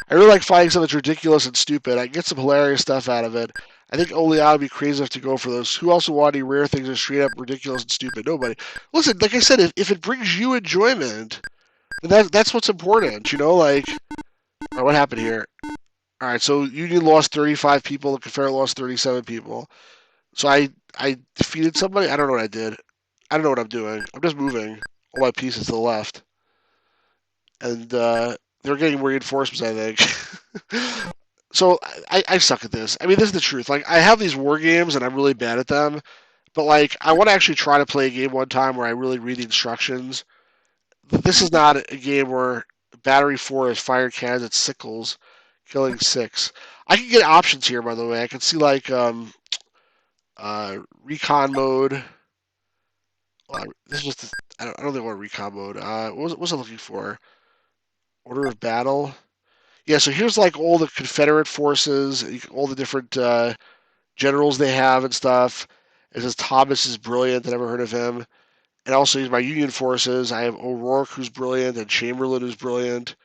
I really like finding something that's ridiculous and stupid. I get some hilarious stuff out of it. I think only I would be crazy enough to go for those. Who also want any rare things that are straight up ridiculous and stupid? Nobody. Listen, like I said, if it brings you enjoyment, then that's what's important. Like, all right, what happened here? All right, so Union lost 35 people, the Confederate lost 37 people. So I defeated somebody. I don't know what I did. I don't know what I'm doing. I'm just moving all my pieces to the left, and they're getting reinforcements, I think. So I suck at this. I mean, this is the truth. Like, I have these war games, and I'm really bad at them. But like, I want to actually try to play a game one time where I really read the instructions. This is not a game where battery 4 is fired cannons at sickles, killing 6. I can get options here, by the way. I can see like recon mode. This is just I don't think I want recon mode. What was I looking for? Order of battle. Yeah, so here's like all the Confederate forces, all the different generals they have and stuff. It says Thomas is brilliant. I never heard of him. And also he's my Union forces. I have O'Rourke, who's brilliant, and Chamberlain, who's brilliant.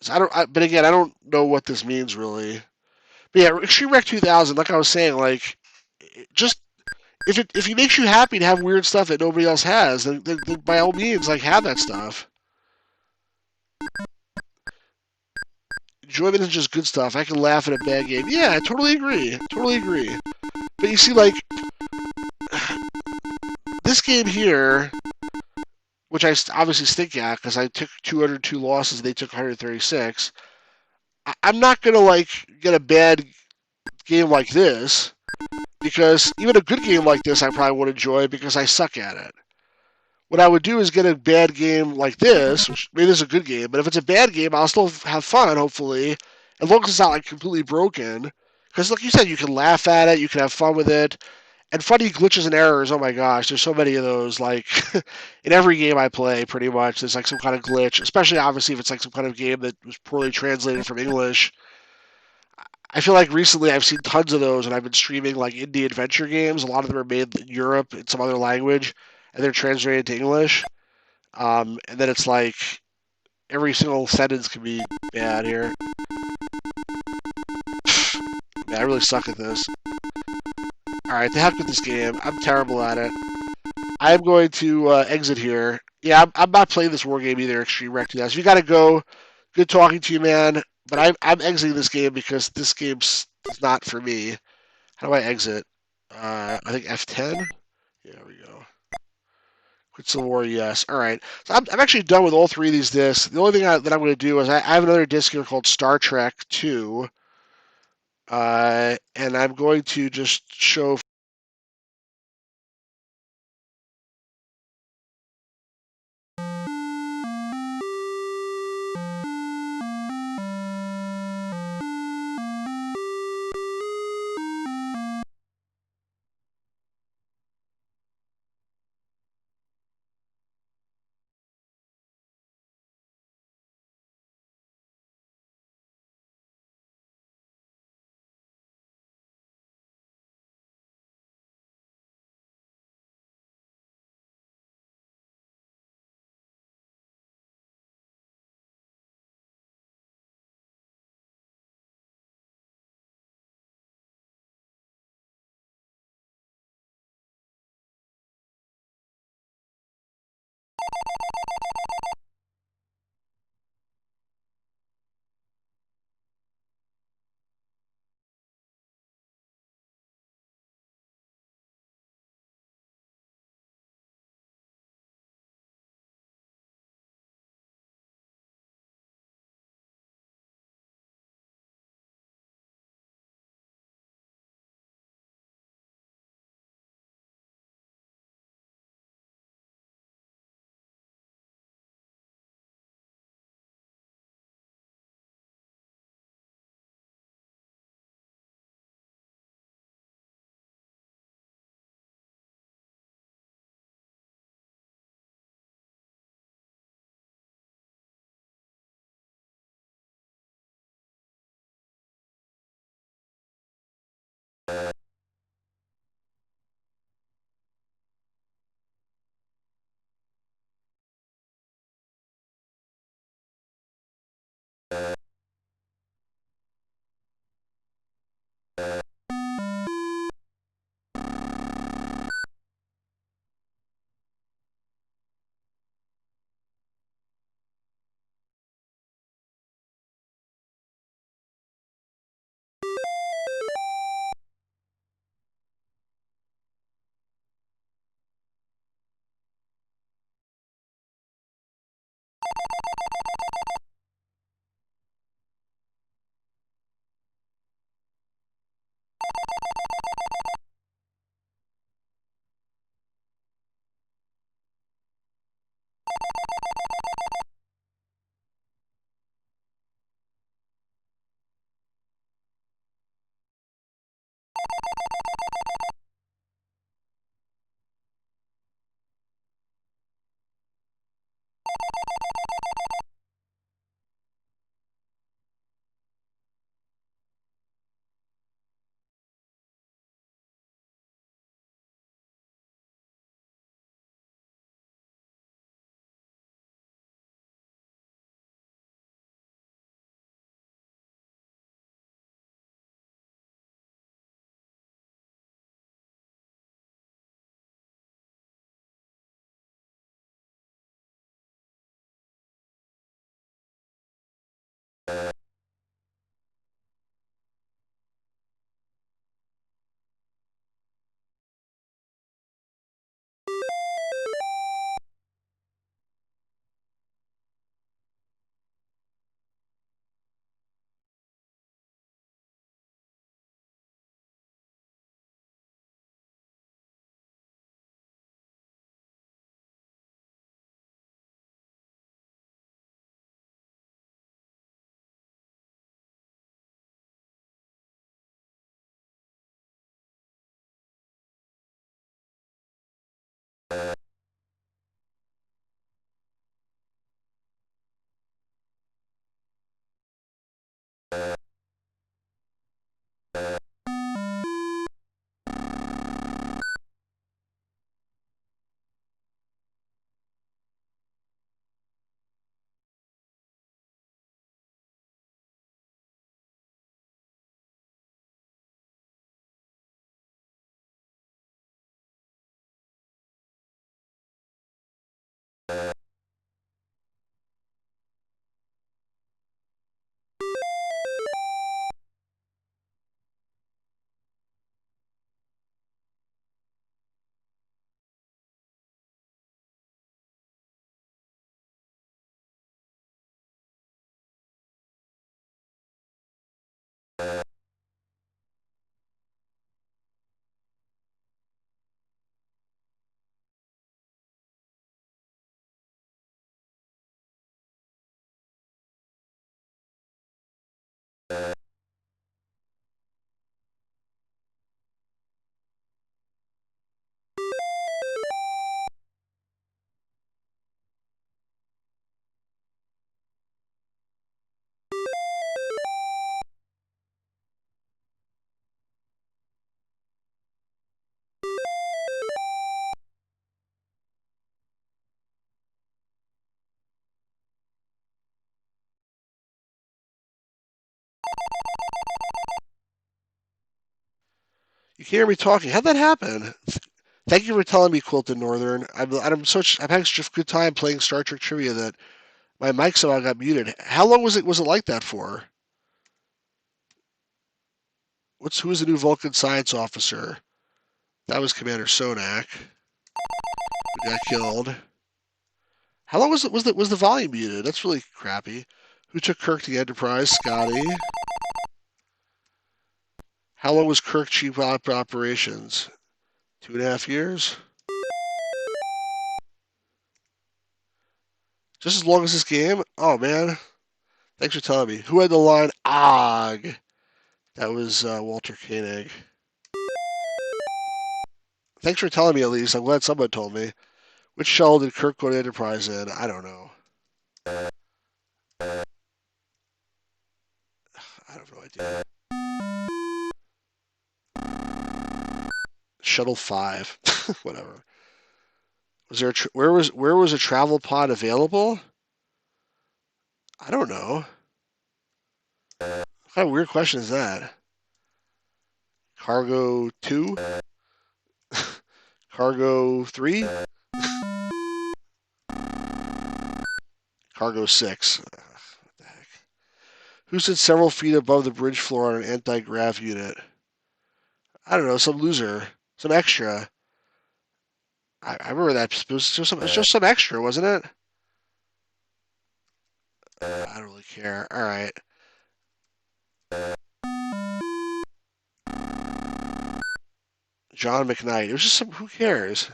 So but again, I don't know what this means really. But yeah, Extreme Rec 2000, like I was saying, like just if it makes you happy to have weird stuff that nobody else has, then by all means, like have that stuff. Enjoyment isn't just good stuff. I can laugh at a bad game. Yeah, I totally agree. Totally agree. But you see, like this game here, which I obviously stink at because I took 202 losses, they took 136. I'm not gonna like get a bad game like this because even a good game like this I probably would enjoy because I suck at it. What I would do is get a bad game like this, which maybe this is a good game, but if it's a bad game, I'll still have fun, hopefully, as long as it's not like completely broken. Because, like you said, you can laugh at it, you can have fun with it, and funny glitches and errors. Oh my gosh, there's so many of those. Like in every game I play, pretty much, there's like some kind of glitch. Especially, obviously, if it's like some kind of game that was poorly translated from English. I feel like recently I've seen tons of those, and I've been streaming like indie adventure games. A lot of them are made in Europe in some other language, and they're translated to English. And then it's like every single sentence can be bad here. Man, I really suck at this. Alright, the heck with this game. I'm terrible at it. I'm going to exit here. Yeah, I'm not playing this war game either, Extreme Rec 2000. So you gotta go. Good talking to you, man. But I'm exiting this game because this game's not for me. How do I exit? I think F10? Yeah, there we go. Quit Civil War, yes. All right. So I'm actually done with all three of these discs. The only thing that I'm going to do is I have another disc here called Star Trek 2. And I'm going to just show You can't hear me talking. How'd that happen? Thank you for telling me, Quilted Northern. I'm having such a good time playing Star Trek trivia that my mic somehow got muted. How long was it like that for? Who was the new Vulcan science officer? That was Commander Sonak, who got killed. How long was the volume muted? That's really crappy. Who took Kirk to the Enterprise? Scotty. How long was Kirk chief of operations? 2.5 years. Just as long as this game? Oh man. Thanks for telling me. Who had the line "Og"? That was Walter Koenig. Thanks for telling me at least. I'm glad someone told me. Which shuttle did Kirk go to Enterprise in? I don't know. I have no idea. Shuttle 5. Whatever. Where was a travel pod available? I don't know. What kind of weird question is that? Cargo 2? Cargo 3? Cargo 6. What the heck? Who sits several feet above the bridge floor on an anti-grav unit? I don't know, some loser. Some extra. I remember that. It was just some extra, wasn't it? I don't really care. All right. John McKnight. It was just some. Who cares?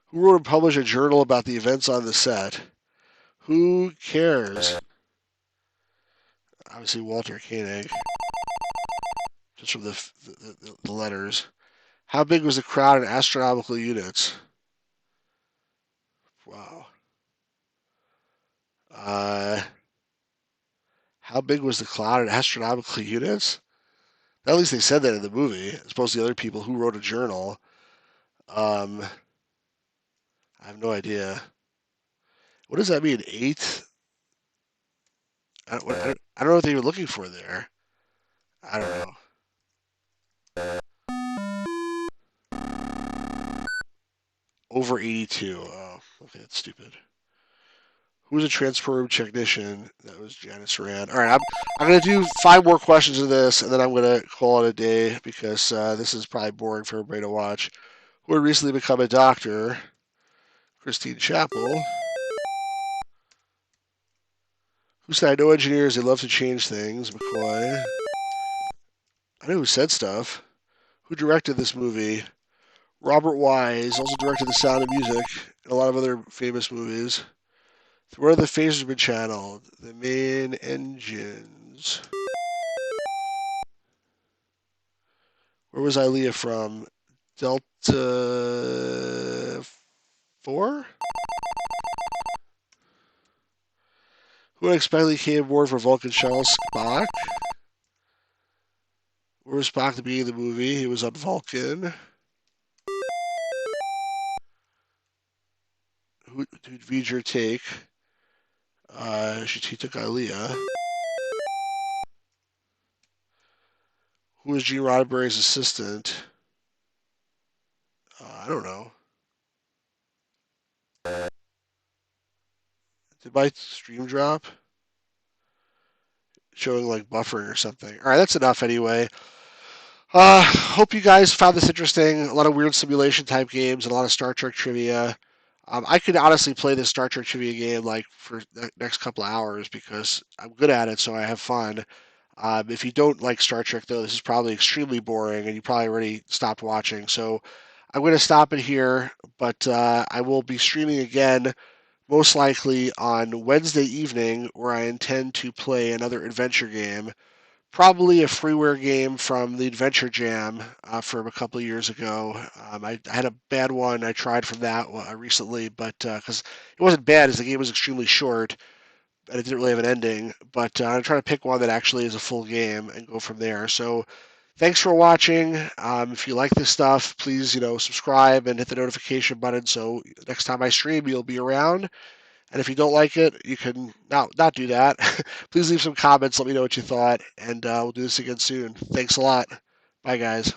Who wrote and published a journal about the events on the set? Who cares? Obviously, Walter Koenig. Just from the letters. How big was the crowd in astronomical units? Wow. Uh, how big was the cloud in astronomical units? At least they said that in the movie, as opposed to the other people who wrote a journal. I have no idea. What does that mean? 8? I don't know what they were looking for there. I don't know. Over 82. Oh, okay, that's stupid. Who's a transfer room technician? That was Janice Rand. All right, I'm going to do 5 more questions of this, and then I'm going to call it a day because this is probably boring for everybody to watch. Who had recently become a doctor? Christine Chappell. Who said, I know engineers, they love to change things? McCoy. I know who said stuff. Who directed this movie? Robert Wise also directed The Sound of Music and a lot of other famous movies. Where are the phasers been channeled? The main engines. Where was Ilea from? Delta 4? Who unexpectedly came aboard for Vulcan shuttle? Spock. Where was Spock at the beginning of the movie? He was on Vulcan. Who did V'ger take? She took Ilea. Who was Gene Roddenberry's assistant? I don't know. Did my stream drop? Showing like buffering or something. All right, that's enough anyway. Hope you guys found this interesting. A lot of weird simulation type games and a lot of Star Trek trivia. I could honestly play this Star Trek trivia game like for the next couple of hours because I'm good at it, so I have fun. If you don't like Star Trek, though, this is probably extremely boring, and you probably already stopped watching. So I'm going to stop it here, but I will be streaming again, most likely on Wednesday evening, where I intend to play another adventure game. Probably a freeware game from the Adventure Jam from a couple of years ago. I had a bad one I tried from that recently, but because it wasn't bad, as the game was extremely short and it didn't really have an ending. But I'm trying to pick one that actually is a full game and go from there. So thanks for watching. If you like this stuff, please subscribe and hit the notification button so next time I stream you'll be around. And if you don't like it, you can not do that. Please leave some comments. Let me know what you thought, and we'll do this again soon. Thanks a lot. Bye, guys.